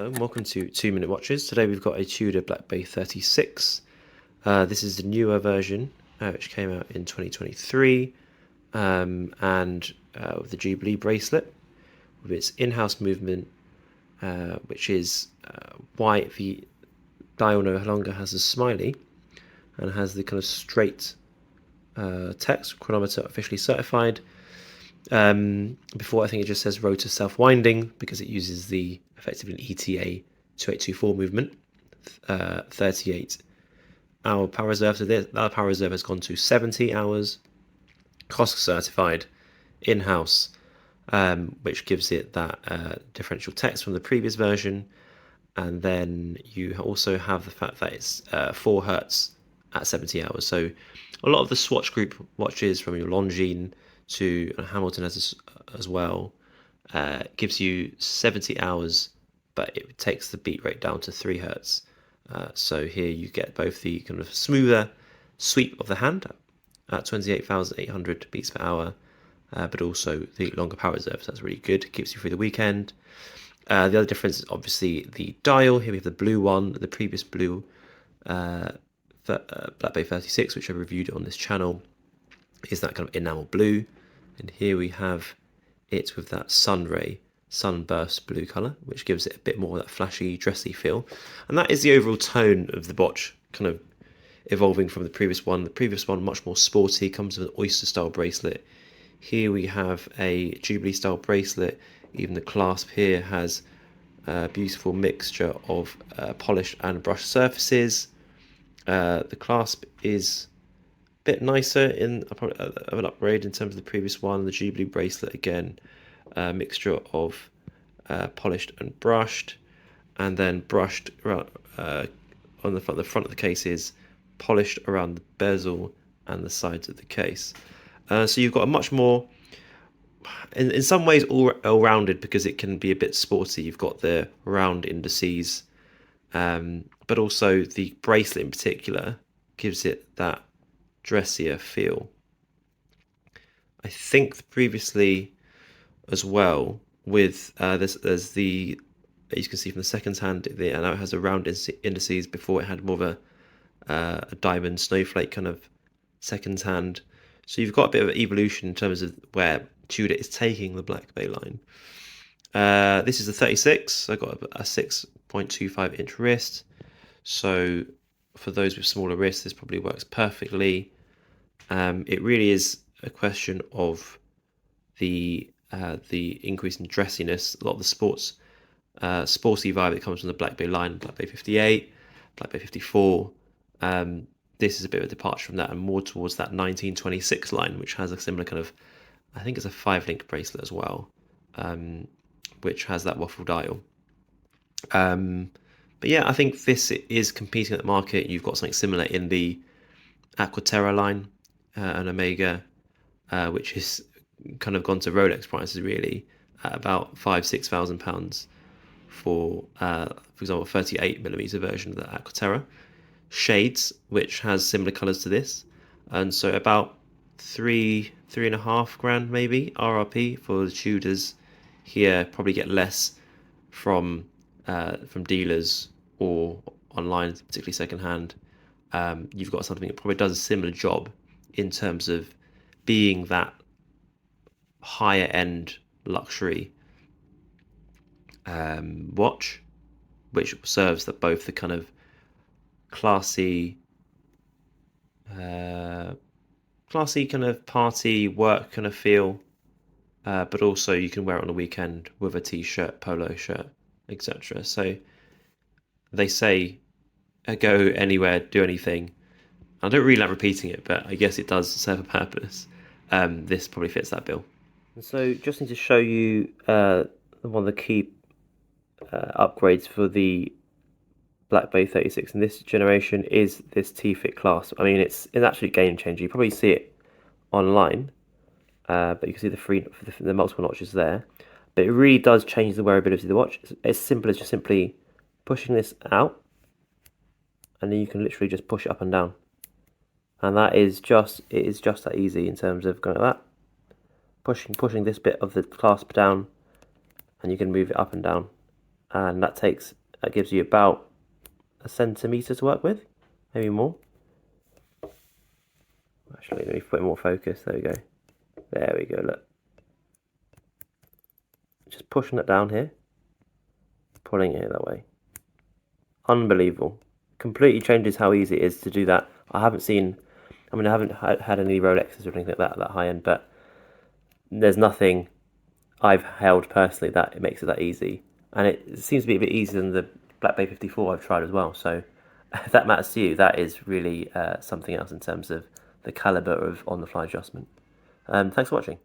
Hello and welcome to 2 Minute Watches. Today we've got a TUDOR Black Bay 36. This is the newer version, which came out in 2023, and with the Jubilee bracelet, with its in-house movement, which is white. The dial no longer has a smiley, and has the kind of straight text, chronometer officially certified. Before, I think it just says rotor self-winding because it uses the effectively an ETA 2824 movement, 38-hour power reserve. So that power reserve has gone to 70 hours, cost certified, in-house, which gives it that differential text from the previous version. And then you also have the fact that it's 4 hertz at 70 hours. So a lot of the Swatch Group watches, from your Longines to Hamilton as well, gives you 70 hours, but it takes the beat rate down to 3 hertz. So here you get both the kind of smoother sweep of the hand at 28,800 beats per hour, but also the longer power reserve. So that's really good. It keeps you through the weekend. The other difference is obviously the dial. Here we have the blue one, the previous blue Black Bay 36, which I reviewed on this channel, is that kind of enamel blue. And here we have it with that sunburst blue colour, which gives it a bit more of that flashy, dressy feel. And that is the overall tone of the watch, kind of evolving from the previous one. The previous one, much more sporty, comes with an oyster-style bracelet. Here we have a Jubilee-style bracelet. Even the clasp here has a beautiful mixture of polished and brushed surfaces. The clasp is bit nicer in of an upgrade in terms of the previous one. The Jubilee bracelet, again, a mixture of polished and brushed, and then brushed around, on the front of the case is polished around the bezel and the sides of the case. So you've got a much more, in some ways, all-rounded, because it can be a bit sporty. You've got the round indices, but also the bracelet in particular gives it that dressier feel. I think previously as well, with there's the, as you can see from the second hand, and now it has a round indices. Before it had more of a diamond snowflake kind of second hand. So you've got a bit of evolution in terms of where Tudor is taking the Black Bay line. This is the 36. I got a 6.25 inch wrist. So for those with smaller wrists, this probably works perfectly. It really is a question of the increase in dressiness. A lot of the sporty vibe that comes from the Black Bay line, Black Bay 58, Black Bay 54. This is a bit of a departure from that, and more towards that 1926 line, which has a similar kind of, I think it's a 5-link bracelet as well, which has that waffle dial. But yeah, I think this is competing at the market. You've got something similar in the Aqua Terra line, an Omega, which is kind of gone to Rolex prices really, at about £5,000-6,000 for example, 38mm version of the Aqua Terra. Shades, which has similar colours to this, and so about £3,500 maybe RRP for the Tudors. Here probably get less from dealers or online, particularly secondhand. You've got something that probably does a similar job in terms of being that higher end luxury watch, which serves that both the kind of classy kind of party work kind of feel, but also you can wear it on the weekend with a t-shirt, polo shirt, etc. So they say go anywhere, do anything. I don't really like repeating it, but I guess it does serve a purpose. This probably fits that bill. So just need to show you one of the key upgrades for the Black Bay 36 in this generation is this T-fit clasp. I mean, it's an absolute game changer. You probably see it online, but you can see the multiple notches there. But it really does change the wearability of the watch. It's as simple as just simply pushing this out, and then you can literally just push it up and down. And it is just that easy in terms of going like that, pushing this bit of the clasp down, and you can move it up and down and that gives you about a centimetre to work with, maybe more. Actually, let me put more focus. There we go. There we go. Look, just pushing it down here, pulling it that way. Unbelievable. Completely changes how easy it is to do that. I haven't had any Rolexes or anything like that at that high end, but there's nothing I've held personally that it makes it that easy. And it seems to be a bit easier than the Black Bay 54 I've tried as well. So if that matters to you, that is really something else in terms of the caliber of on-the-fly adjustment. Thanks for watching.